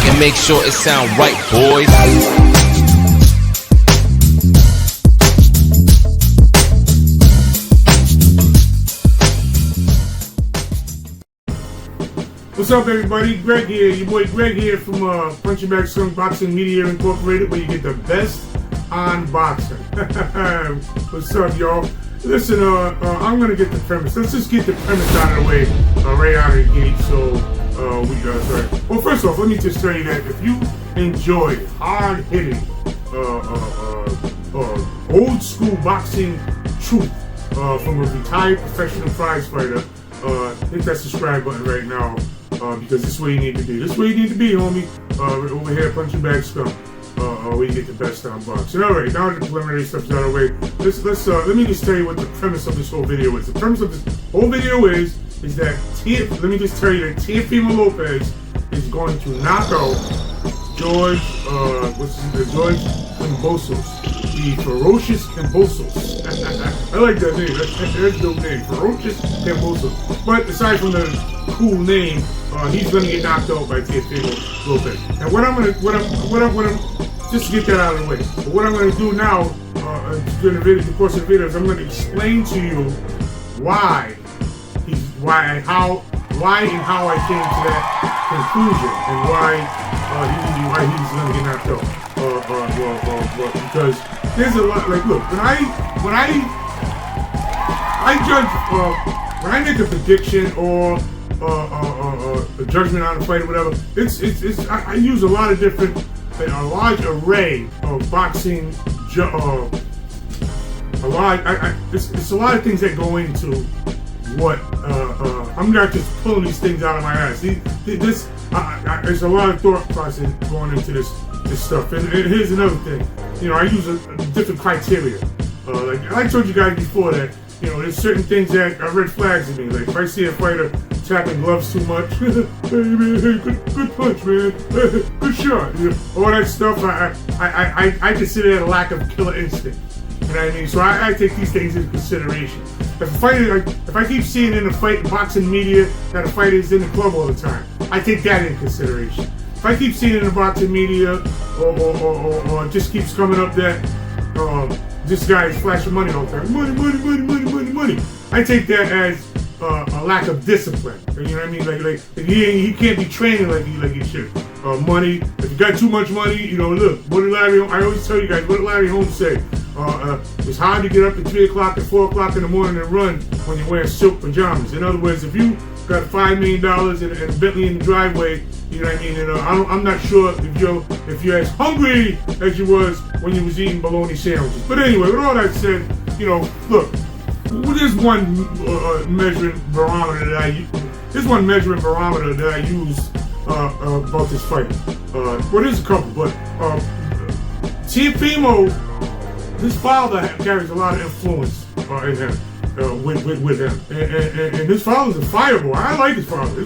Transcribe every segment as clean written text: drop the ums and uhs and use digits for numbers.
and make sure it sound right, boys. What's up, everybody? Greg here, your boy Greg here from Punchingbagskunk Boxing Media Incorporated, where you get the best on boxing. What's up, y'all? Listen, I'm gonna get the premise. Let's just get the premise out of the way right out of the gate. So sorry. Well, first off, let me just tell you that if you enjoy hard-hitting, old school boxing truth from a retired professional prize fighter, hit that subscribe button right now. Because this is where you need to be. This is where you need to be, homie. Over here at Punchingbagskunk, where you get the best on boxing. All right, now that the preliminary stuff's out of the way, let me just tell you what the premise of this whole video is. The premise of this whole video is that let me just tell you that Teofimo Lopez is going to knock out George Kambosos, the ferocious Kambosos. I like that name. That's a dope name, ferocious Kambosos. But aside from the cool name, he's gonna get knocked out by Teofimo Lopez. And what I'm just to get that out of the way. But what I'm gonna do now, during the course of the video, is I'm gonna explain to you why and how I came to that conclusion, and why he's gonna get knocked out. Because there's a lot. Like, look, when I make a prediction or a judgment on a fight or whatever, I use a lot of different, a large array of boxing. It's a lot of things that go into what I'm not just pulling these things out of my ass. There's a lot of thought process going into this stuff. And here's another thing. You know, I use a different criteria. Like I told you guys before that, you know, there's certain things that are red flags to me. Like if I see a fighter tapping gloves too much, hey man, hey, good punch, man, good shot. You know, all that stuff, I consider that a lack of killer instinct. You know what I mean? So I take these things into consideration. If I keep seeing in the boxing media that a fighter is in the club all the time, I take that into consideration. If I keep seeing in the boxing media, or it just keeps coming up that this guy is flashing money all the time, money, I take that as a lack of discipline. You know what I mean? Like he can't be training like he should. Money. If you got too much money, you know, look. I always tell you guys, what did Larry Holmes say? It's hard to get up at 3 o'clock and 4 o'clock in the morning and run when you're wearing silk pajamas. In other words, if you got $5 million and a Bentley in the driveway, you know what I mean? And I'm not sure if you're as hungry as you was when you was eating bologna sandwiches. But anyway, with all that said, you know, look, there's one measuring barometer that I use about this fight. Well, there's a couple, but Teofimo, his father carries a lot of influence in him. With him, and his father's a fireball. I like his father.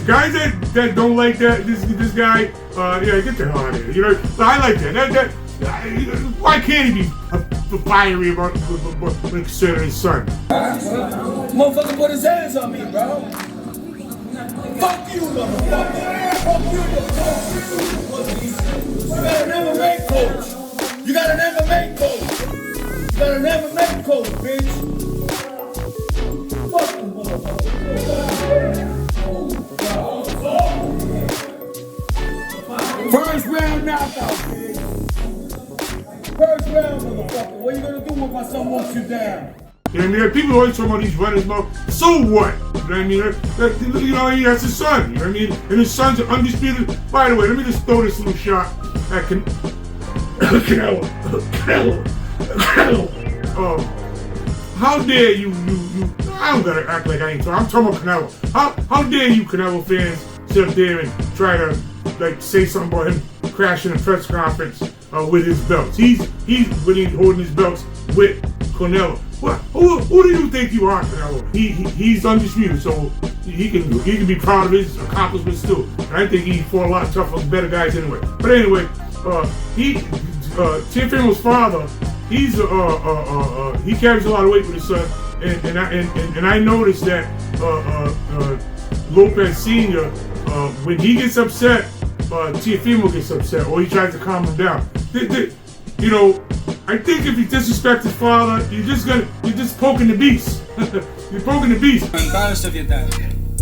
Guys that don't like that, this guy, yeah, get the hell out of here. You know, I like that. Why can't he be fiery about considering his son? Motherfucker put his hands on me, bro. Fuck you, motherfucker. Fuck you, You got an MMA coach. You got an MMA coach, bitch. Fuck you, motherfucker. First round knockout, bitch. First round, motherfucker. What you gonna do when my son walks you down? You know what I mean? People always talk about these runners, so what? You know what I mean? You know, that's his son. You know what I mean? And his son's are undisputed. By the way, let me just throw this little shot at Canelo. How dare you? I don't gotta act like I ain't talking. I'm talking about Canelo. How dare you, Canelo fans, sit up there and try to say something about him crashing a press conference with his belts? He's holding his belts with Canelo. What? Who do you think you are, Canelo? He's undisputed, so he can be proud of his accomplishments too. And I think he fought a lot tougher, better guys anyway. But anyway, Teofimo's father, he carries a lot of weight with his son, and I noticed that Lopez Sr. When he gets upset, Teofimo gets upset or he tries to calm him down. You know, I think if you disrespect his father, you're just poking the beast. You're poking the beast. I'm embarrassed of your dad.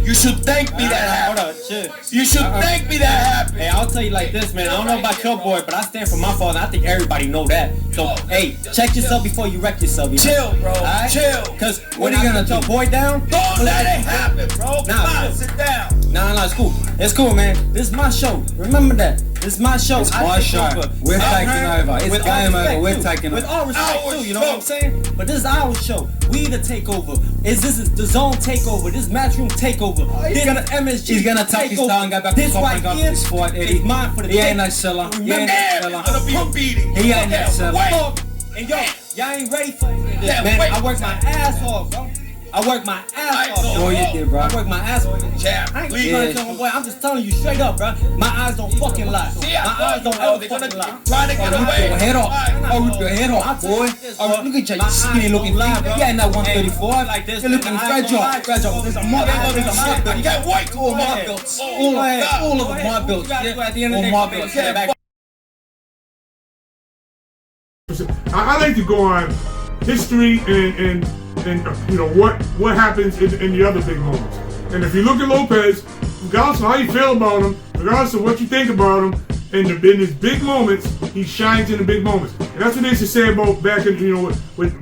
You should thank me that happened. Hold on, shit. You should thank me that happened. Hey, I'll tell you like this, man. I don't know about your boy, but I stand for my father. I think everybody know that. So, hey, check yourself before you wreck yourself. You know? Chill, bro. Right? Chill. Cause what are you gonna do? Boy down? Don't let it happen, bro. Nah, Come on, sit down. Nah, it's cool. It's cool, man. This is my show. Remember that. This is my show. It's my show. We're taking over. It's game over. We're taking over. With all respect, too, you know what I'm saying? But this is our show. We the takeover. This is the zone takeover. This matchroom takeover. He's gonna take his down, go back to top and go for this fight, Eddie. It's mine for the He ain't no seller. He ain't no seller. Gonna be a beating. He ain't no seller. And yo, y'all ain't ready for this, man. I work my ass off, bro. I work my ass off. Boy, you did, bro. I work my ass off. Jab, I ain't please. trying to tell my boy. I'm just telling you straight up, bro. My eyes don't fucking lie. My eyes don't ever fucking lie. Trying to get Rip away. your head off. Oh, rip your head off, boy. Oh, look at you skinny looking thing. You ain't that 135. Like this. You're looking fragile. There's a mark. There's a mark. You got white to All my belts. All of them, my belts. At the end of the All day, my belts. I like to go on history and you know what happens in the other big moments. And if you look at Lopez, regardless of how you feel about him, regardless of what you think about him, in his big moments, he shines in the big moments. And that's what they used to say about back in, you know, with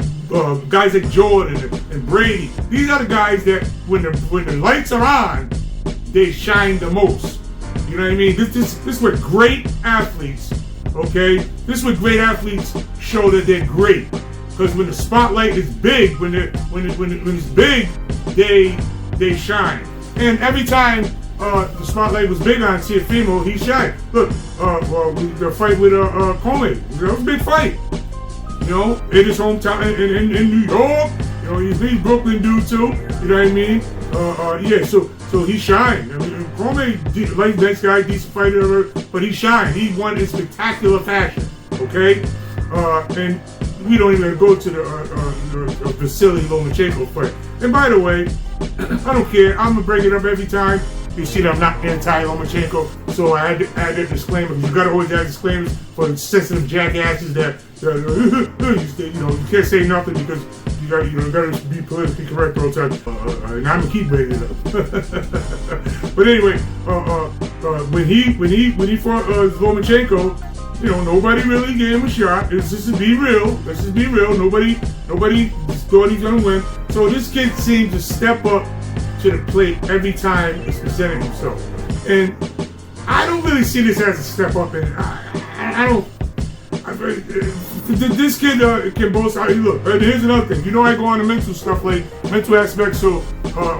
guys like Jordan and Brady. These are the guys that when the lights are on, they shine the most. You know what I mean? This is where great athletes, okay? This is where great athletes show that they're great. Because when the spotlight is big, when it's big, they shine. And every time the spotlight was big on Teofimo, he shined. Look, the fight with Comey, that was a big fight. You know, in his hometown in New York. You know, he's Brooklyn dude too. You know what I mean? Yeah. So he shined. I mean, Comey, like next guy, decent fighter, but he shined. He won in spectacular fashion. Okay, and we don't even go to the Vasily Lomachenko fight. And by the way, I don't care. I'm gonna bring it up every time. You see that I'm not anti-Lomachenko, so I had to add that disclaimer. You gotta always add disclaimers for the sensitive jackasses that you know, you can't say nothing because you gotta be politically correct all the time. And I'm gonna keep bringing it up. But anyway, when he fought Lomachenko, you know, nobody really gave him a shot. Let's just be real. Nobody thought he's gonna win. So this kid seems to step up to the plate every time he's presenting himself. And I don't really see this as a step up. And I don't. This kid Kambosos. Look, here's another thing. You know, I go on the mental stuff, like mental aspects. So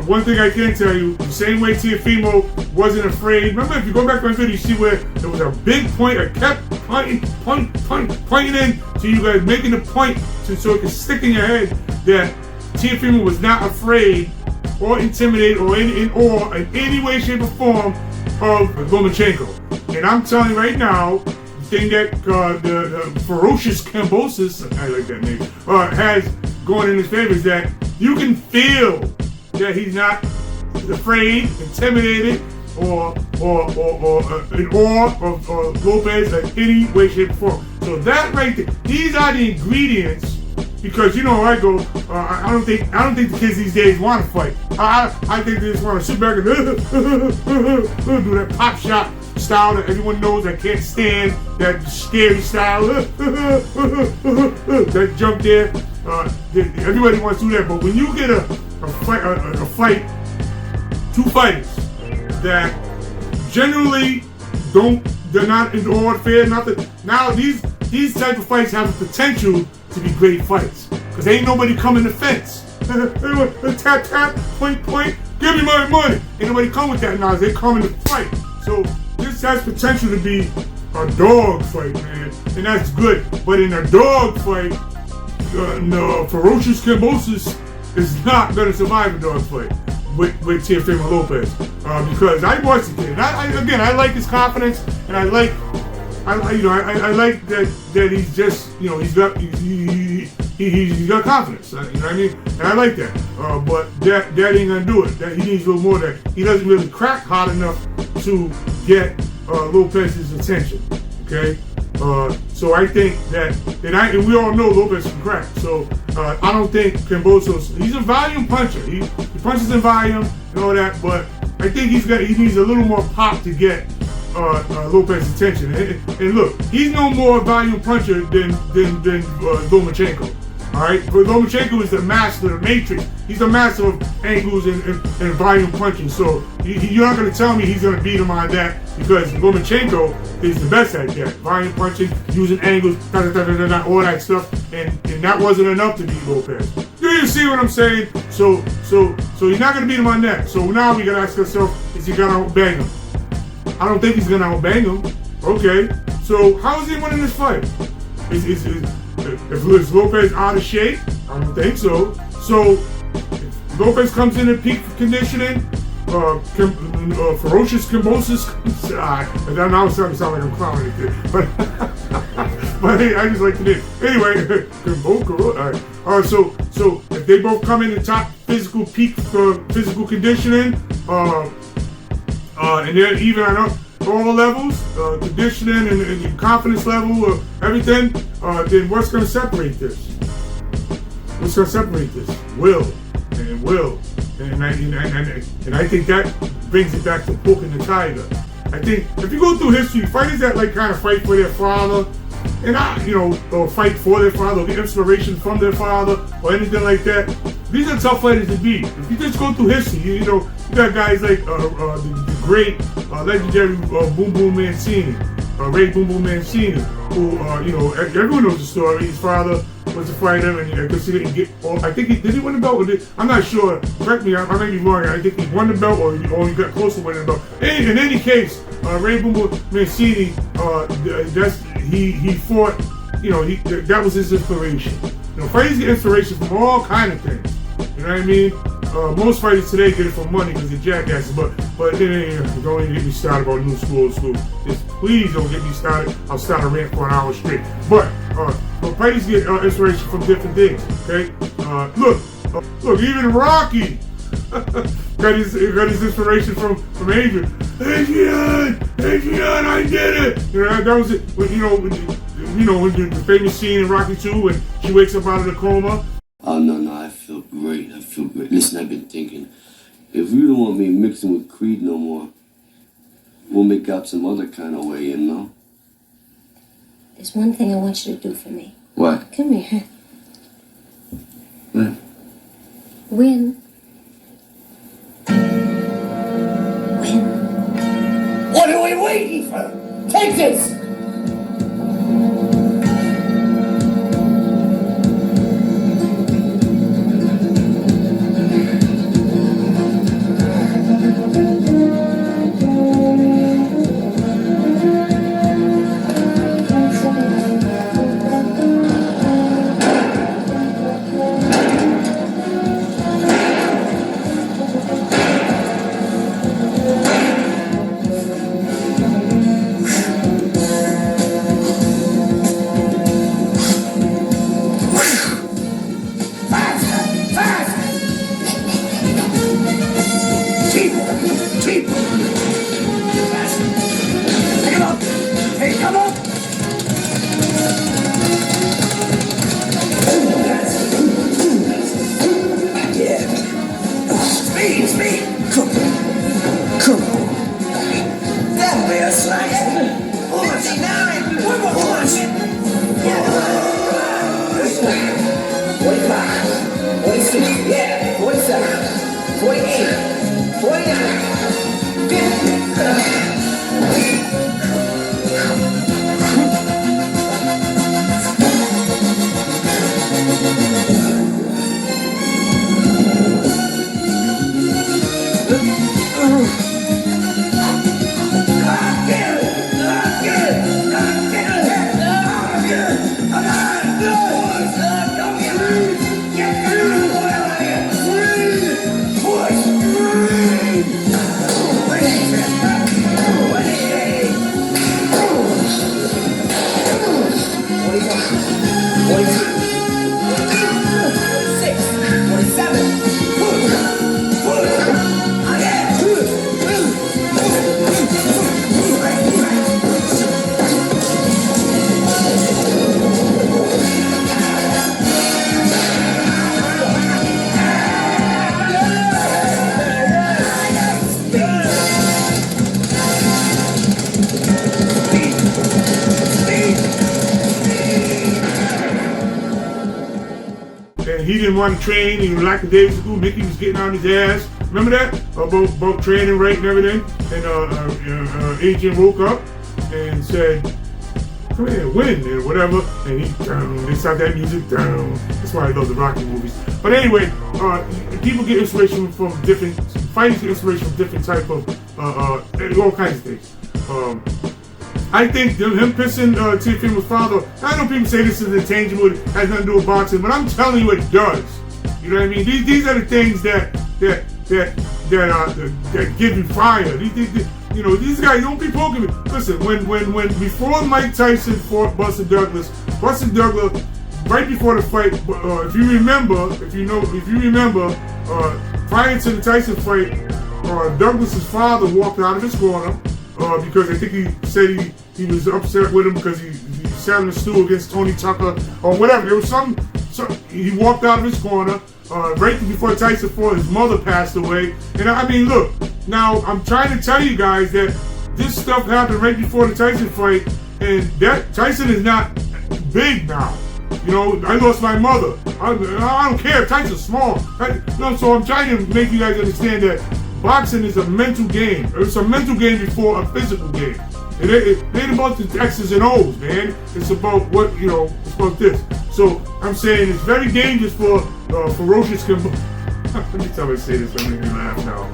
one thing I can tell you, the same way Teofimo wasn't afraid. Remember, if you go back to my video, you see where there was a big point. I kept pointing in to you guys, making the point so it can stick in your head that Teofimo was not afraid or intimidated or in awe in any way, shape, or form of Lomachenko. And I'm telling you right now, the thing that the ferocious Kambosos, I like that name, has going in his favor is that you can feel that he's not afraid, intimidated, or in awe of Lopez in any way, shape, or form. So that right there, these are the ingredients. Because you know, I go, I don't think the kids these days want to fight. I think they just want to sit back and do that pop shot style that everyone knows I can't stand. That scary style, that jump there. Everybody wants to do that, but when you get a fight, two fighters that generally they're not in awe, fear, nothing. Now these type of fights have the potential to be great fights, because ain't nobody coming to fence. Tap tap, point, give me my money. Ain't nobody come with that now. They coming to fight. So this has potential to be a dog fight, man, and that's good. But in a dog fight, no, ferocious Kambosos is not gonna survive a dog fight with Teofimo Lopez, because I watched the kid. I like his confidence, and I like that he's just, you know, he's got confidence. You know what I mean? And I like that. But that ain't gonna do it. That he needs a little more. That he doesn't really crack hard enough to get Lopez's attention. Okay, so I think that, and we all know Lopez can crack. So I don't think Kambosos. He's a volume puncher. He punches in volume and all that, but I think he needs a little more pop to get Lopez's attention. And look, he's no more volume puncher than Lomachenko. All right, but Lomachenko is the master of the matrix. He's a master of angles and volume punching. So you're not going to tell me he's going to beat him on that, because Lomachenko is the best at that. Volume punching, using angles, all that stuff. And that wasn't enough to beat Lopez. Do you see what I'm saying? So you're not going to beat him on that. So now we got to ask ourselves, is he going to outbang him? I don't think he's going to outbang him. Okay, so how is he winning this fight? Is Lopez out of shape? I don't think so. So if Lopez comes in peak conditioning, ferocious Kambosos. Now it's starting to sound like I'm clowning it, but hey, I just like the name. Anyway, so if they both come in the top physical peak physical conditioning, and they're even on all levels, conditioning and confidence level, everything, then what's going to separate this? What's going to separate this? Will. And I think that brings it back to Book and the Tiger. I think if you go through history, fighters that like kind of fight for their father, and or fight for their father, or get inspiration from their father, or anything like that, these are tough fighters to beat. If you just go through history, you got guys like the great, legendary Boom Boom Mancini, Ray Boom Boom Mancini, who, everyone knows the story. His father was a fighter, and I guess he didn't get. I think did he win the belt? I'm not sure. Correct me, I may be wrong. I think he won the belt, or he got close to winning the belt. In any case, Ray Boom Boom Mancini, he fought. That was his inspiration. Fighters get inspiration from all kind of things. You know what I mean? Most fighters today get it from money because they're jackasses, but don't even get me started about new school, old school. Just please don't get me started. I'll start a rant for an hour straight. But fighters get inspiration from different things. Okay? Look, even Rocky got his inspiration from Adrian. Adrian, I did it. That was it. When the famous scene in Rocky 2 when she wakes up out of the coma. Oh, no, I feel great. Listen, I've been thinking, if you don't want me mixing with Creed no more, we'll make out some other kind of way, There's one thing I want you to do for me. What? Come here. What? Win. What are we waiting for? Take this! and he didn't want to train. He was lackadaisical. Mickey was getting on his ass. Remember that? About training right and everything. And Agent woke up and said, "Come here, win," and whatever. And he they start that music down. That's why I love the Rocky movies. But anyway, people get inspiration from different fighters. Get inspiration from different type of all kinds of things. I think him pissing Teofimo's father. I know people say this is intangible, it has nothing to do with boxing, but I'm telling you, it does. You know what I mean? These are the things that give you fire. These guys don't be poking me. Listen, when before Mike Tyson fought Buster Douglas, right before the fight, if you remember, prior to the Tyson fight, Douglas's father walked out of his corner because I think he said he was upset with him because he sat on the stool against Tony Tucker or whatever. There was some he walked out of his corner right before Tyson fought. His mother passed away, and I mean, look. Now I'm trying to tell you guys that this stuff happened right before the Tyson fight, and that Tyson is not big now. I lost my mother. I don't care if Tyson's small. So I'm trying to make you guys understand that boxing is a mental game. It's a mental game before a physical game. It ain't about the X's and O's, man. It's about it's about this. So I'm saying it's very dangerous for ferocious Kambosos. Let me tell you, say this, I'm making me laugh now.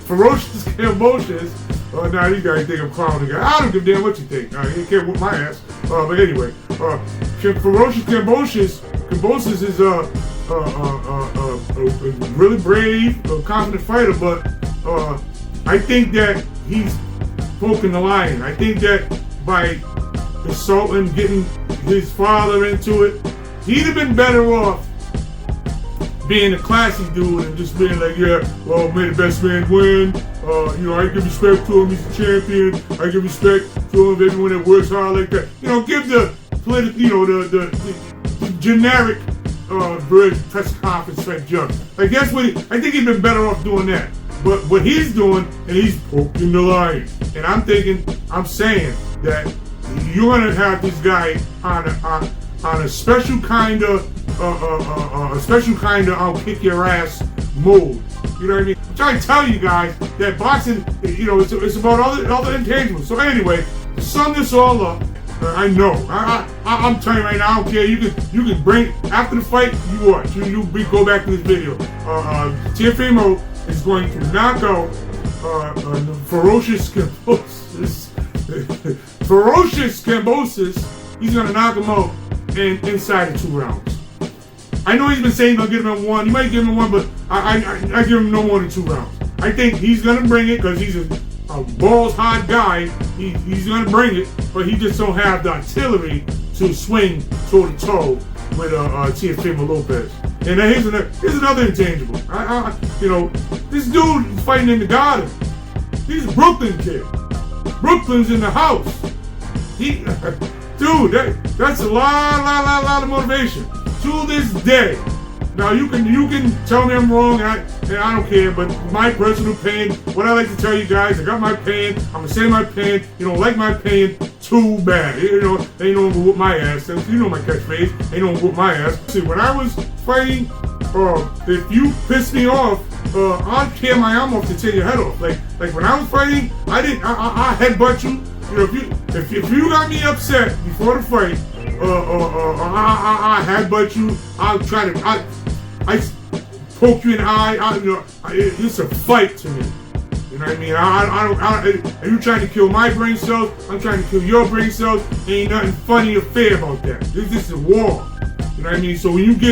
Ferocious Kambosos. Now these guys think I'm clowning. I don't give a damn what you think. You can't whoop my ass. But anyway, ferocious Kambosos is a really brave, confident fighter. But I think that he's poking the lion. I think that by assaulting, getting his father into it, he'd have been better off being a classy dude and just being like, yeah, well, may the best man win. I give respect to him, he's a champion. I give respect to him, everyone that works hard like that. Give the political, the generic press conference type junk. Like that's what I think he'd been better off doing that. But what he's doing, and he's poking the lion. And I'm saying that you're gonna have this guy on a special kind of I'll kick your ass mode. You know what I mean? I'm trying to tell you guys that boxing, it's about other intangibles. So anyway, to sum this all up, I know. I'm telling you right now, I don't care. You can bring after the fight. You watch. You go back to this video. Teofimo is going to knock out ferocious Kambosos. Ferocious Kambosos. He's gonna knock him out inside of 2 rounds. I know he's been saying he'll give him 1. He might give him 1, but I give him no more than 2 rounds. I think he's gonna bring it because he's a balls hot guy. He's gonna bring it, but he just don't have the artillery to swing toe to toe with Teofimo Lopez. And here's another intangible. This dude is fighting in the garden. He's a Brooklyn kid. Brooklyn's in the house. Dude, that's a lot of motivation to this day. Now you can tell me I'm wrong. I don't care, but my personal opinion, what I like to tell you guys, I got my opinion. I'm gonna say my opinion. You don't like my opinion, too bad. They ain't no one whoop my ass. You know my catchphrase. Ain't no one whoop my ass. See, when I was fighting, if you piss me off, I'll tear my arm off to tear your head off. Like when I was fighting, I headbutt you. If you got me upset before the fight, I headbutt you. I'll try to I poke you in the eye. It's a fight to me. You know what I mean? If you're trying to kill my brain cells, I'm trying to kill your brain cells. Ain't nothing funny or fair about that. This is a war. You know what I mean? So if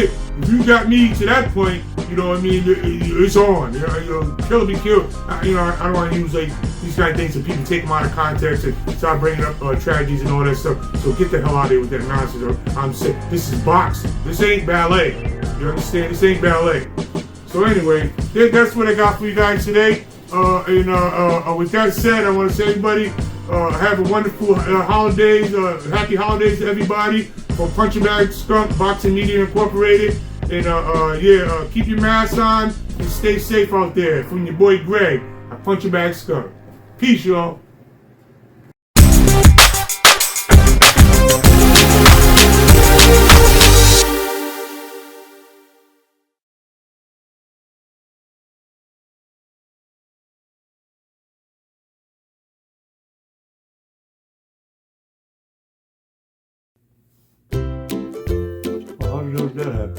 you got me to that point, you know what I mean, it's on. Kill be killed. I don't want to use these kind of things that people take them out of context and start bringing up tragedies and all that stuff. So get the hell out of here with that nonsense. I'm saying this is boxing. This ain't ballet. You understand? This ain't ballet. So anyway, that's what I got for you guys today. With that said, I want to say everybody have a wonderful holidays. Happy holidays to everybody from Punchingbagskunk Boxing Media Incorporated. And keep your mask on and stay safe out there. From your boy Greg at Punchingbagskunk. Peace, y'all. Go ahead.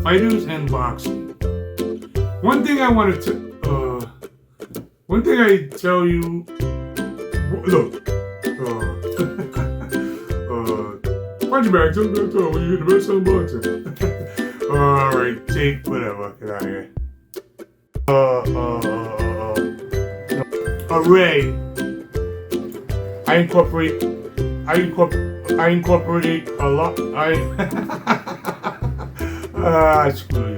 Fighters and boxing. One thing I wanted to, one thing I tell you, look, punch back, when you're the best on boxing. Alright, take whatever, get out of here. Ray, I incorporate a lot, screw you.